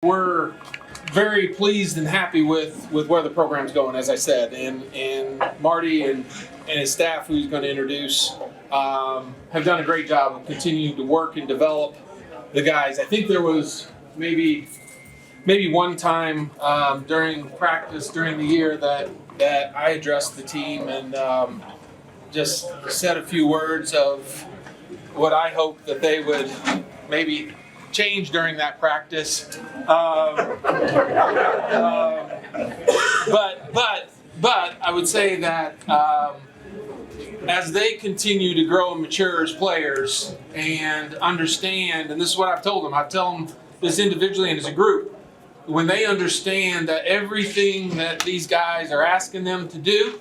We're very pleased and happy with where the program's going, as I said, and Marty and his staff, who he's going to introduce, have done a great job of continuing to work and develop the guys. I think there was maybe one time during practice during the year that I addressed the team and just said a few words of what I hope that they would maybe change during that practice. But I would say that as they continue to grow and mature as players and understand, and this is what I've told them, this individually and as a group, when they understand that everything that these guys are asking them to do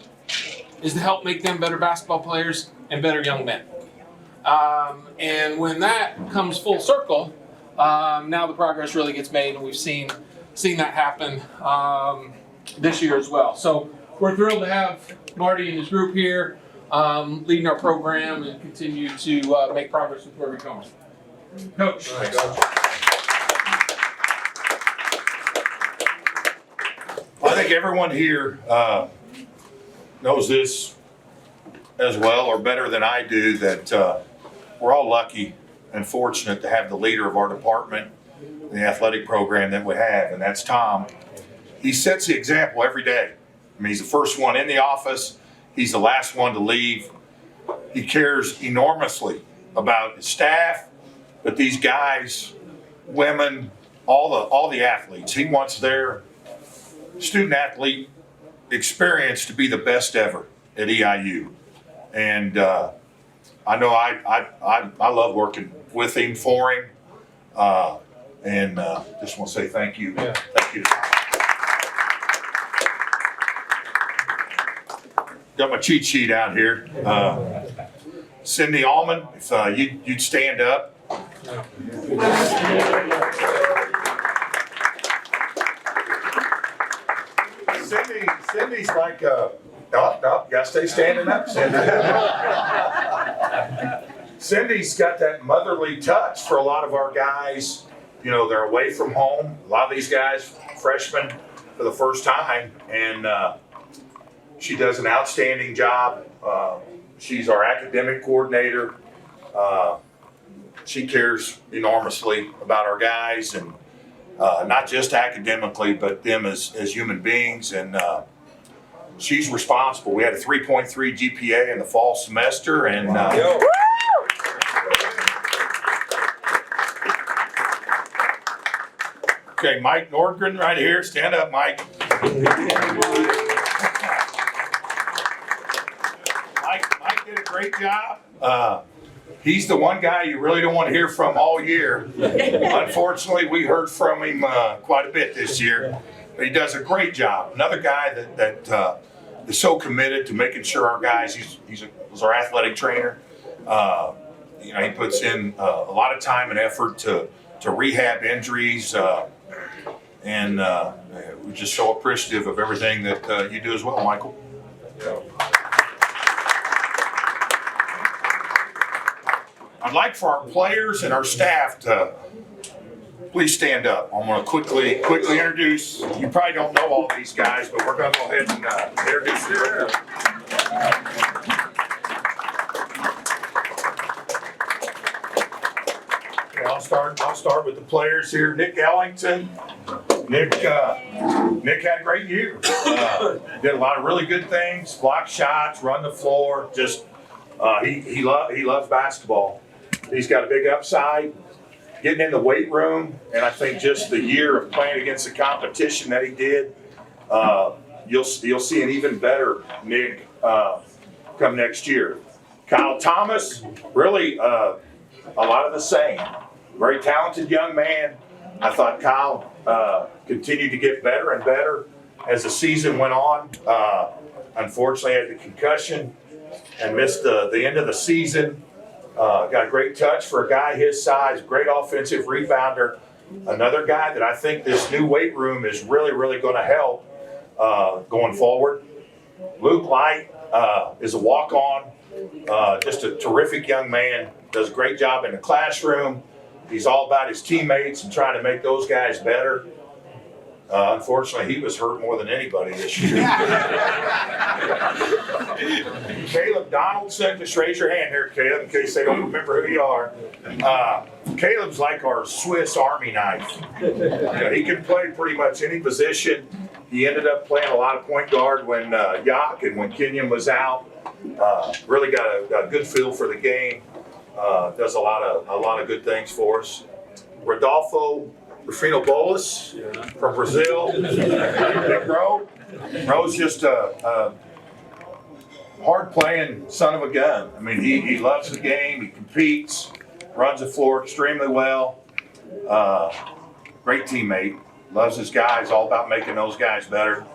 is to help make them better basketball players and better young men. And when that comes full circle, now the progress really gets made, and we've seen that happen this year as well. So we're thrilled to have Marty and his group here leading our program and continue to make progress with where we're going. Coach. All right, Coach. I think everyone here knows this as well or better than I do, that we're all lucky and fortunate to have the leader of our department and the athletic program that we have, and that's Tom. He sets the example every day. I mean, he's the first one in the office. He's the last one to leave. He cares enormously about his staff, but these guys, women, all the athletes. He wants their student athlete experience to be the best ever at EIU. And I know I love working with him, for him, and just want to say thank you. Yeah. Thank you. Got my cheat sheet out here. Cindy Allman, if you'd stand up. Cindy's like, no, you gotta stay standing up, Cindy. Cindy's got that motherly touch for a lot of our guys. You know, they're away from home. A lot of these guys, freshmen for the first time, and she does an outstanding job. She's our academic coordinator. She cares enormously about our guys, and not just academically, but them as human beings. And she's responsible. We had a 3.3 GPA in the fall semester, and okay, Mike Nordgren right here. Stand up, Mike. Mike did a great job. He's the one guy you really don't want to hear from all year. Unfortunately, we heard from him quite a bit this year, but he does a great job. Another guy that is so committed to making sure our guys, he's our athletic trainer. You know, he puts in a lot of time and effort to rehab injuries, and we're just so appreciative of everything that you do as well, Michael. I'd like for our players and our staff to please stand up. I'm going to quickly introduce. You probably don't know all these guys, but we're going to go ahead and introduce them. Okay, I'll start with the players here. Nick Ellington. Nick had a great year. Did a lot of really good things. Block shots, run the floor. Just he loves basketball. He's got a big upside, getting in the weight room, and I think just the year of playing against the competition that he did, you'll see an even better Nick come next year. Kyle Thomas, really a lot of the same. Very talented young man. I thought Kyle continued to get better and better as the season went on. Unfortunately, had the concussion and missed the end of the season. Got a great touch for a guy his size, great offensive rebounder. Another guy that I think this new weight room is really going to help going forward. Luke Light is a walk-on, just a terrific young man, does a great job in the classroom. He's all about his teammates and trying to make those guys better. Unfortunately, he was hurt more than anybody this year. Caleb Donaldson, just raise your hand here, Caleb, in case they don't remember who you are. Caleb's like our Swiss Army knife. He can play pretty much any position. He ended up playing a lot of point guard when Yak and when Kenyon was out. Really got a good feel for the game. Does a lot of good things for us. Rodolfo Rufino Bolas from Brazil. Big Ro. Ro's just a hard-playing son of a gun. I mean, he loves the game. He competes, runs the floor extremely well. Great teammate. Loves his guys. All about making those guys better.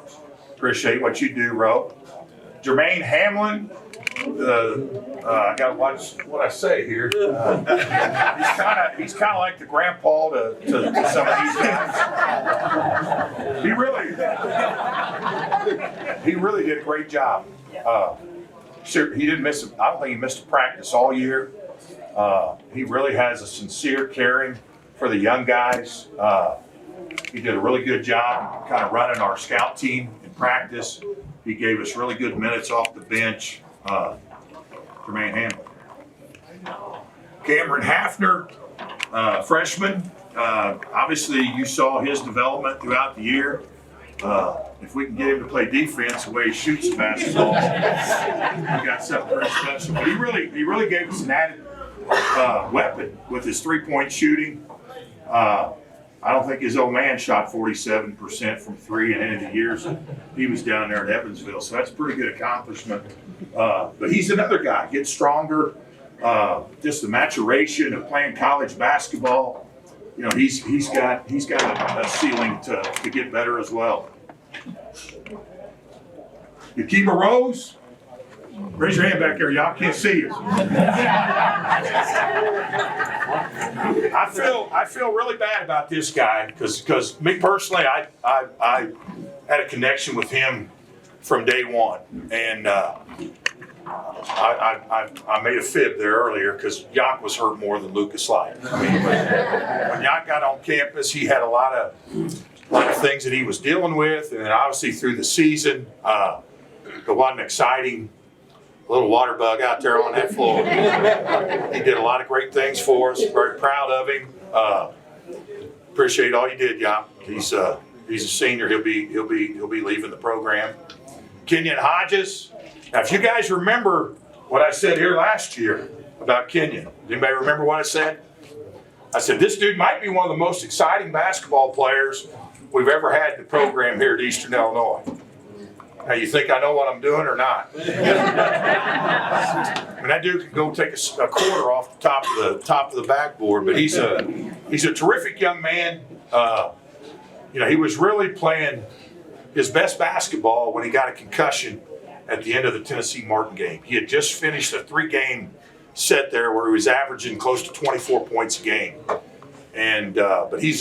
Appreciate what you do, Ro. Jermaine Hamlin. I gotta watch what I say here. He's kind of like the grandpa to some of these guys. He really did a great job. He didn't miss. I don't think he missed a practice all year. He really has a sincere caring for the young guys. He did a really good job kind of running our scout team in practice. He gave us really good minutes off the bench. Jermaine Hamlin. Cameron Hafner, freshman. Obviously, you saw his development throughout the year. If we can get him to play defense the way he shoots the basketball, we got something pretty special. But he really gave us an added weapon with his three-point shooting. I don't think his old man shot 47% from three in any of the years he was down there in Evansville. So that's a pretty good accomplishment. But he's another guy, gets stronger. Just the maturation of playing college basketball. He's got a ceiling to get better as well. Yakima Rose. Raise your hand back there, y'all can't see you. I feel really bad about this guy because me personally, I had a connection with him from day one, and I made a fib there earlier because Yak was hurt more than Lucas Light. I mean, when Yak got on campus, he had a lot of things that he was dealing with, and then obviously through the season, it wasn't exciting. A little water bug out there on that floor. He did a lot of great things for us. Very proud of him. Appreciate all you did, Yak. He's a senior. He'll be leaving the program. Kenyon Hodges. Now, if you guys remember what I said here last year about Kenyon, anybody remember what I said? I said this dude might be one of the most exciting basketball players we've ever had in the program here at Eastern Illinois. Now, you think I know what I'm doing or not? I mean, that dude can go take a quarter off the top of the backboard, but he's a terrific young man. He was really playing his best basketball when he got a concussion at the end of the Tennessee Martin game. He had just finished a 3-game set there where he was averaging close to 24 points a game, and but he was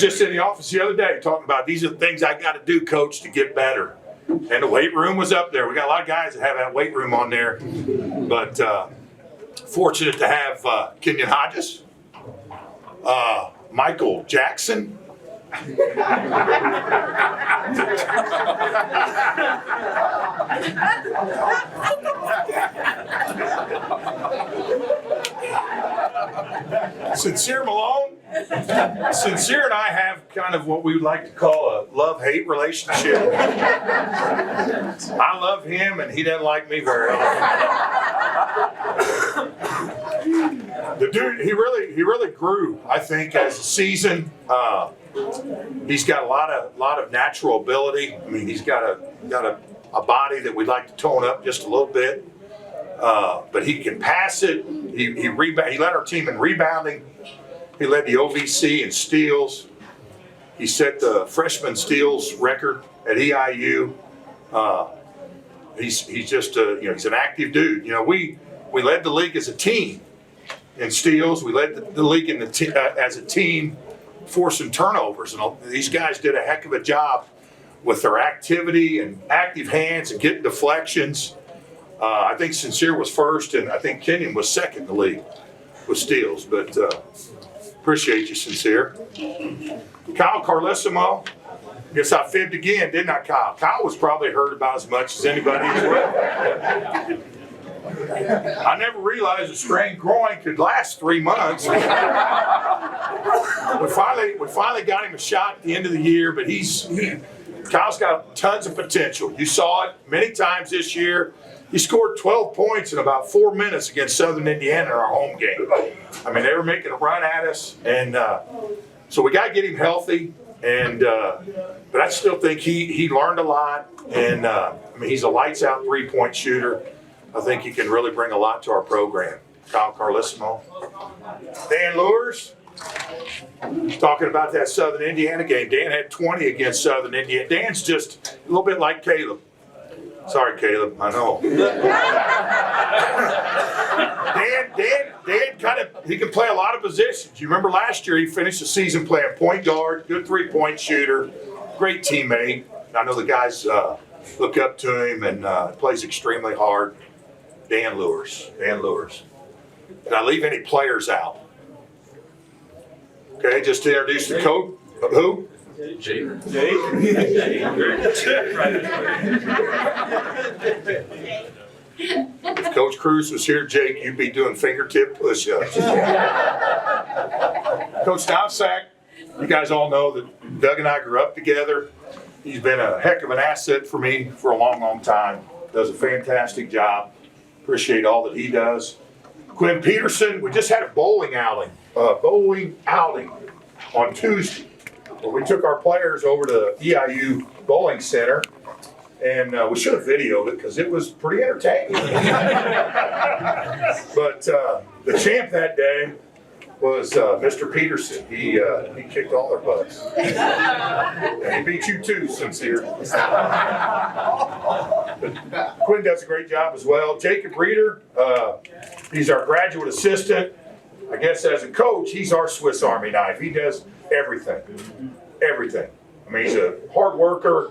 just in the office the other day talking about these are the things I got to do, Coach, to get better. And the weight room was up there. We got a lot of guys that have that weight room on there. But fortunate to have Kenyon Hodges, Michael Jackson. Sincere Malone. Sincere and I have kind of what we would like to call a love-hate relationship. I love him and he doesn't like me very often. The dude, he really grew, I think, as a season. He's got a lot of natural ability. I mean, he's got a body that we'd like to tone up just a little bit. But he can pass it. He led our team in rebounding. He led the OVC in steals. He set the freshman steals record at EIU. He's just he's an active dude. We led the league as a team in steals. We led the league as a team forcing turnovers, and these guys did a heck of a job with their activity and active hands and getting deflections. I think Sincere was first, and I think Kenyon was second in the league. with steals, but appreciate you, Sincere. Kyle Carlissimo. Guess I fibbed again, didn't I, Kyle? Kyle was probably hurt about as much as anybody as well. I never realized a strained groin could last 3 months. We finally got him a shot at the end of the year, but Kyle's got tons of potential. You saw it many times this year. He scored 12 points in about 4 minutes against Southern Indiana in our home game. I mean, they were making a run at us, and so we got to get him healthy. And but I still think he learned a lot, and I mean, he's a lights out 3-point shooter. I think he can really bring a lot to our program. Kyle Carlissimo. Dan Lures, talking about that Southern Indiana game. Dan had 20 against Southern Indiana. Dan's just a little bit like Caleb. Sorry, Caleb, I know. Dan he can play a lot of positions. You remember last year he finished the season playing point guard, good 3-point shooter, great teammate. I know the guys look up to him and plays extremely hard. Dan Lures. Did I leave any players out? Okay, just to introduce the coach. Who? Jake. If Coach Cruz was here, Jake, you'd be doing fingertip push-ups. Coach Donsack, you guys all know that Doug and I grew up together. He's been a heck of an asset for me for a long, long time. Does a fantastic job. Appreciate all that he does. Quinn Peterson, we just had a bowling outing on Tuesday. Well, we took our players over to EIU Bowling Center, and we should have videoed it because it was pretty entertaining. But the champ that day was Mr. Peterson. He kicked all their butts. And he beat you too, Sincere. But Quinn does a great job as well. Jacob Reeder, he's our graduate assistant. I guess as a coach, he's our Swiss Army knife. He does everything. Everything. I mean, he's a hard worker.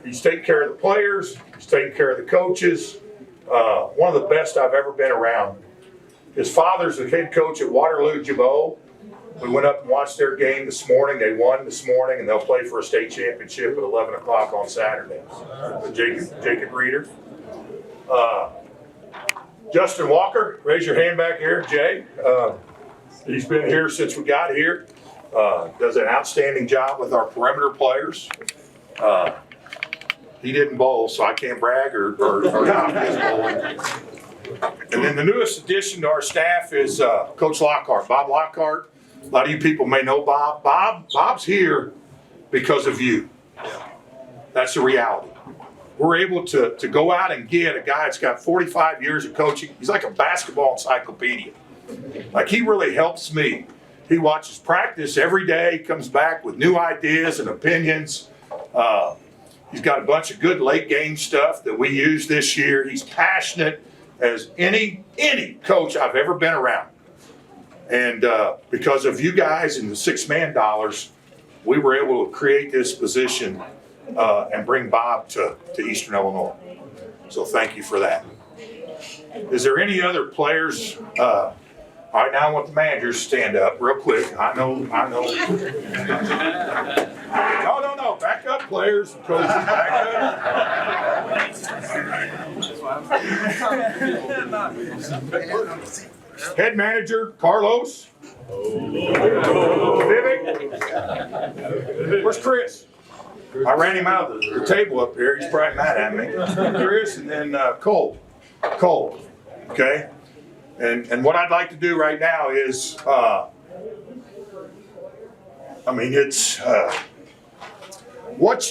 He's taking care of the players. He's taking care of the coaches. One of the best I've ever been around. His father's the head coach at Waterloo Jabot. We went up and watched their game this morning. They won this morning, and they'll play for a state championship at 11 o'clock on Saturday. Jacob Reeder. Justin Walker, raise your hand back here, Jay. He's been here since we got here. Does an outstanding job with our perimeter players. He didn't bowl, so I can't brag or top his bowling. And then the newest addition to our staff is Coach Lockhart, Bob Lockhart. A lot of you people may know Bob. Bob's here because of you. That's the reality. We're able to go out and get a guy that's got 45 years of coaching. He's like a basketball encyclopedia. Like, he really helps me. He watches practice every day, comes back with new ideas and opinions. He's got a bunch of good late game stuff that we use this year. He's passionate as any coach I've ever been around. And because of you guys and the $6 million, we were able to create this position and bring Bob to Eastern Illinois. So thank you for that. Is there any other players? All right, now I want the managers to stand up real quick. I know. No. Back up, players and coaches. Back up. Head manager, Carlos. Vivek. Where's Chris? I ran him out of the table up here. He's probably mad at me. Chris, and then Cole. Okay? And what I'd like to do right now is, it's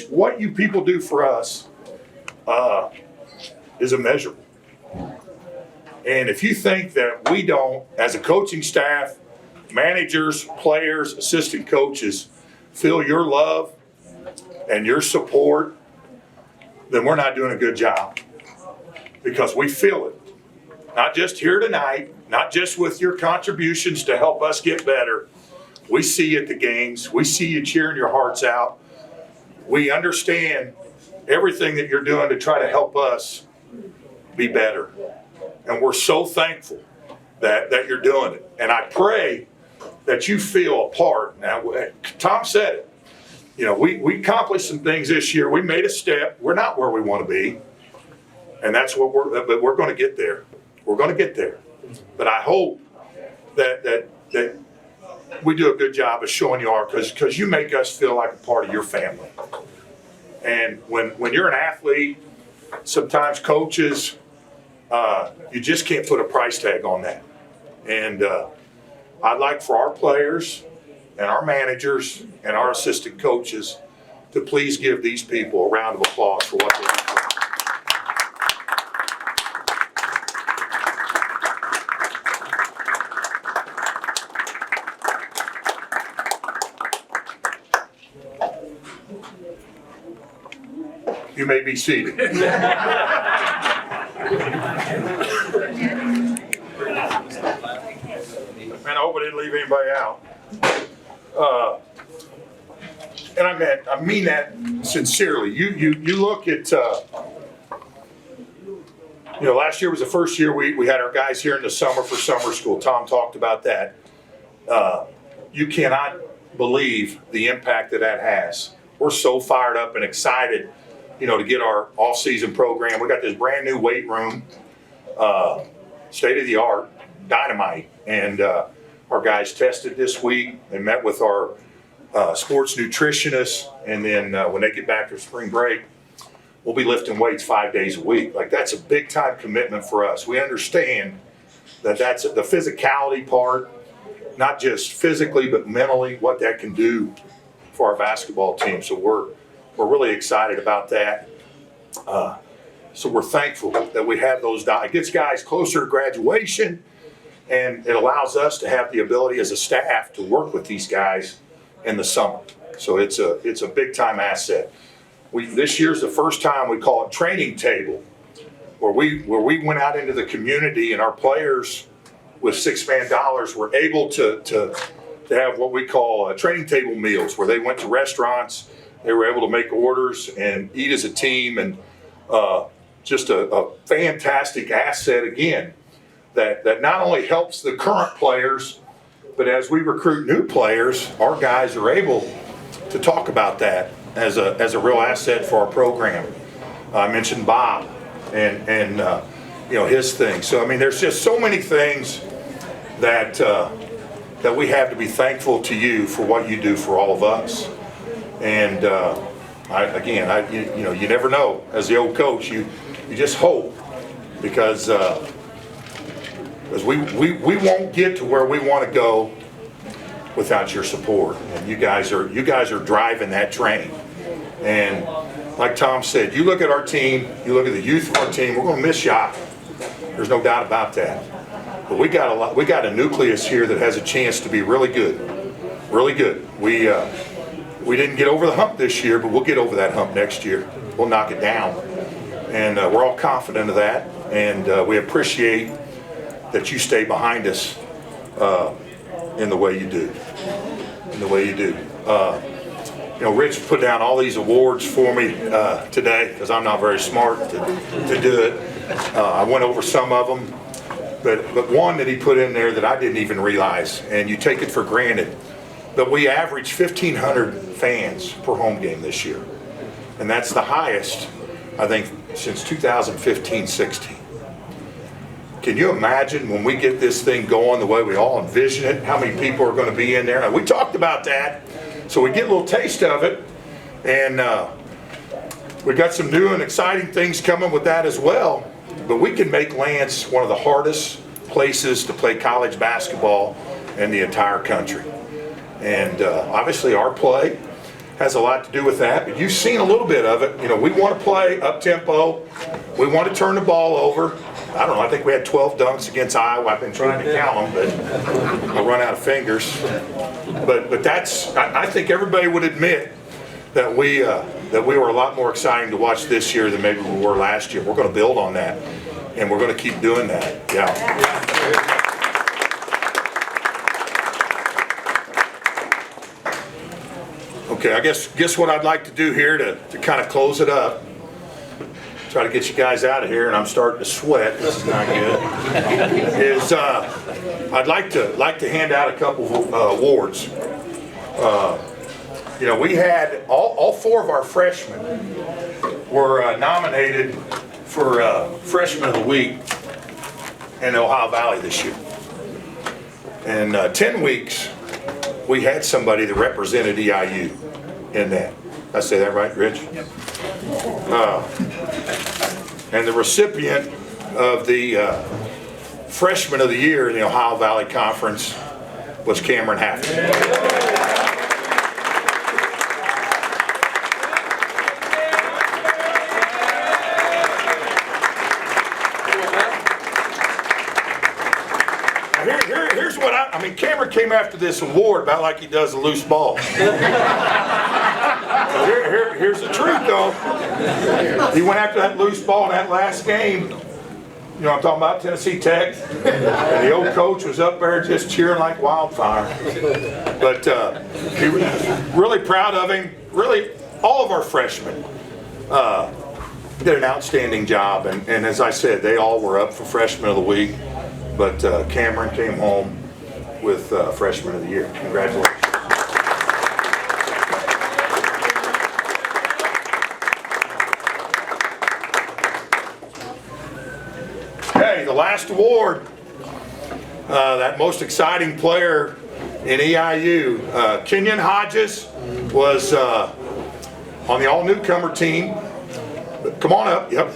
what you people do for us is immeasurable. And if you think that we don't, as a coaching staff, managers, players, assistant coaches, feel your love and your support, then we're not doing a good job. Because we feel it. Not just here tonight, not just with your contributions to help us get better. We see you at the games. We see you cheering your hearts out. We understand everything that you're doing to try to help us be better. And we're so thankful that you're doing it. And I pray that you feel a part. Now, Tom said it. You know, we accomplished some things this year. We made a step. We're not where we want to be. And that's what but we're going to get there. We're going to get there. But I hope that we do a good job of showing you our, because you make us feel like a part of your family. And when you're an athlete, sometimes coaches, you just can't put a price tag on that. And I'd like for our players and our managers and our assistant coaches to please give these people a round of applause for what they do. You may be seated. Man, I hope I didn't leave anybody out. And I mean that sincerely. You look at, last year was the first year we had our guys here in the summer for summer school. Tom talked about that. You cannot believe the impact that has. We're so fired up and excited, to get our off-season program. We got this brand new weight room, state of the art, dynamite. And our guys tested this week. They met with our sports nutritionists. And then when they get back to spring break, we'll be lifting weights 5 days a week. Like, that's a big time commitment for us. We understand that that's the physicality part, not just physically, but mentally, what that can do for our basketball team. So we're really excited about that. So we're thankful that we have those. It gets guys closer to graduation, and it allows us to have the ability as a staff to work with these guys in the summer. So it's a big time asset. This year's the first time we call it training table, where we went out into the community, and our players with $6 man were able to have what we call training table meals, where they went to restaurants. They were able to make orders and eat as a team, and just a fantastic asset again that not only helps the current players, but as we recruit new players, our guys are able to talk about that as a real asset for our program. I mentioned Bob and his thing. So I mean, there's just so many things that we have to be thankful to you for what you do for all of us. And you never know. As the old coach, you just hope, because we won't get to where we want to go without your support. And you guys are driving that train. And like Tom said, you look at our team, you look at the youth of our team. We're going to miss y'all. There's no doubt about that. But we got a nucleus here that has a chance to be really good, really good. We didn't get over the hump this year, but we'll get over that hump next year. We'll knock it down. And we're all confident of that. And we appreciate that you stay behind us in the way you do. Rich put down all these awards for me today, because I'm not very smart to do it. I went over some of them. But one that he put in there that I didn't even realize, and you take it for granted, but we averaged 1,500 fans per home game this year. And that's the highest, I think, since 2015-16. Can you imagine when we get this thing going the way we all envision it, how many people are going to be in there? And we talked about that, so we get a little taste of it. And we got some new and exciting things coming with that as well. But we can make Lance one of the hardest places to play college basketball in the entire country. And obviously our play has a lot to do with that, but you've seen a little bit of it. We want to play up-tempo. We want to turn the ball over. I don't know, I think we had 12 dunks against Iowa. I've been trying to count them, but I'll run out of fingers. But that's, I think everybody would admit that we were a lot more exciting to watch this year than maybe we were last year. We're going to build on that, and we're going to keep doing that. Yeah. Okay, I guess what I'd like to do here to kind of close it up, try to get you guys out of here, and I'm starting to sweat. This is not good. Is I'd like to hand out a couple of awards. You know, we had all 4 of our freshmen were nominated for Freshman of the Week in Ohio Valley this year. And 10 weeks, we had somebody that represented EIU in that. Did I say that right, Rich? Yep. And the recipient of the Freshman of the Year in the Ohio Valley Conference was Cameron Hafford. Here's what I mean, Cameron came after this award about like he does a loose ball. Here's the truth, though. He went after that loose ball in that last game. You know, I'm talking about Tennessee Tech. And the old coach was up there just cheering like wildfire. But he was really proud of him. Really, all of our freshmen did an outstanding job. And as I said, they all were up for Freshman of the Week. But Cameron came home with Freshman of the Year. Congratulations. Okay, the last award, that most exciting player in EIU, Kenyon Hodges was on the all-newcomer team. Come on up. Yep.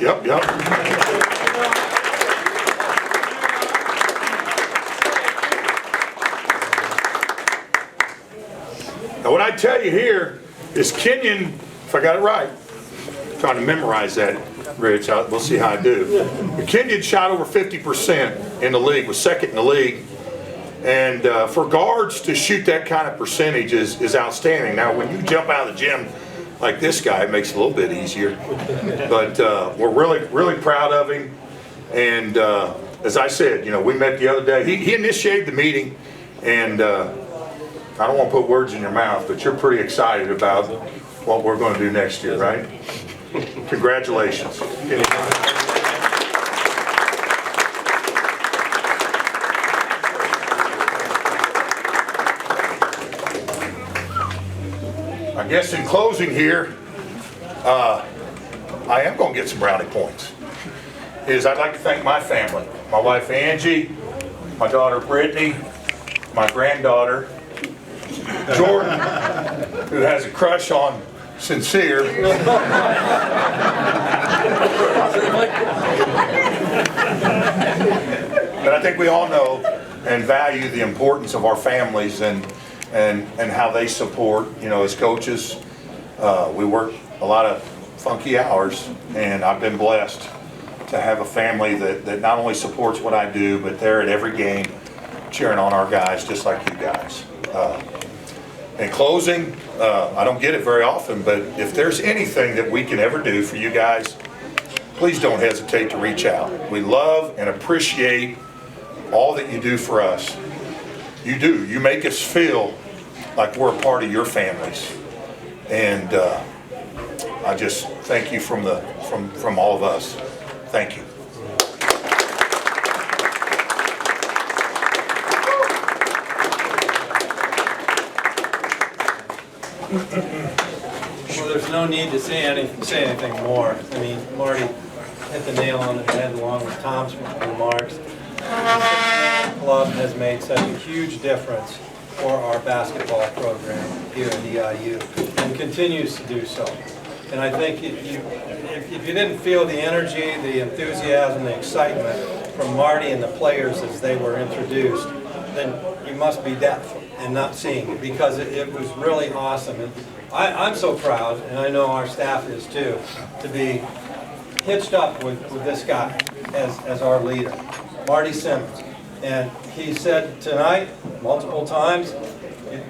Now what I tell you here is Kenyon, if I got it right, I'm trying to memorize that, Rich, we'll see how I do. But Kenyon shot over 50% in the league, was second in the league. And for guards to shoot that kind of percentage is outstanding. Now when you jump out of the gym like this guy, it makes it a little bit easier. But we're really proud of him. And as I said, you know, we met the other day. He initiated the meeting, and I don't want to put words in your mouth, but you're pretty excited about what we're going to do next year, right? Congratulations. I guess in closing here, I am going to get some brownie points. I'd like to thank my family, my wife Angie, my daughter Brittany, my granddaughter Jordan, who has a crush on Sincere. But I think we all know and value the importance of our families and how they support, you know, as coaches. We work a lot of funky hours, and I've been blessed to have a family that not only supports what I do, but they're at every game cheering on our guys just like you guys. In closing, I don't get it very often, but if there's anything that we can ever do for you guys, please don't hesitate to reach out. We love and appreciate all that you do for us. You do. You make us feel like we're a part of your families. And I just thank you from all of us. Thank you. Well, there's no need to say anything more. I mean, Marty hit the nail on the head along with Tom's remarks. The club has made such a huge difference for our basketball program here at EIU and continues to do so. And I think if you didn't feel the energy, the enthusiasm, the excitement from Marty and the players as they were introduced, then you must be deaf and not seeing it, because it was really awesome. And I'm so proud, and I know our staff is too, to be hitched up with this guy as our leader, Marty Simmons. And he said tonight, multiple times,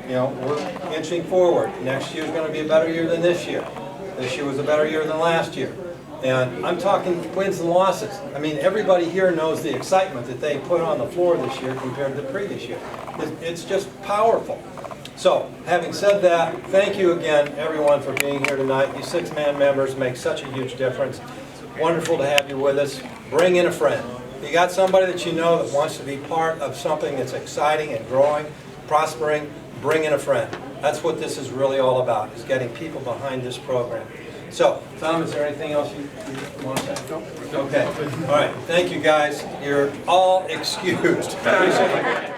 you know, we're inching forward. Next year's going to be a better year than this year. This year was a better year than last year. And I'm talking wins and losses. I mean, everybody here knows the excitement that they put on the floor this year compared to the previous year. It's just powerful. So, having said that, thank you again, everyone, for being here tonight. You six-man members make such a huge difference. Wonderful to have you with us. Bring in a friend. You got somebody that you know that wants to be part of something that's exciting and growing, prospering, bring in a friend. That's what this is really all about, is getting people behind this program. So, Tom, is there anything else you want to say? No. Okay. All right. Thank you, guys. You're all excused. Appreciate it.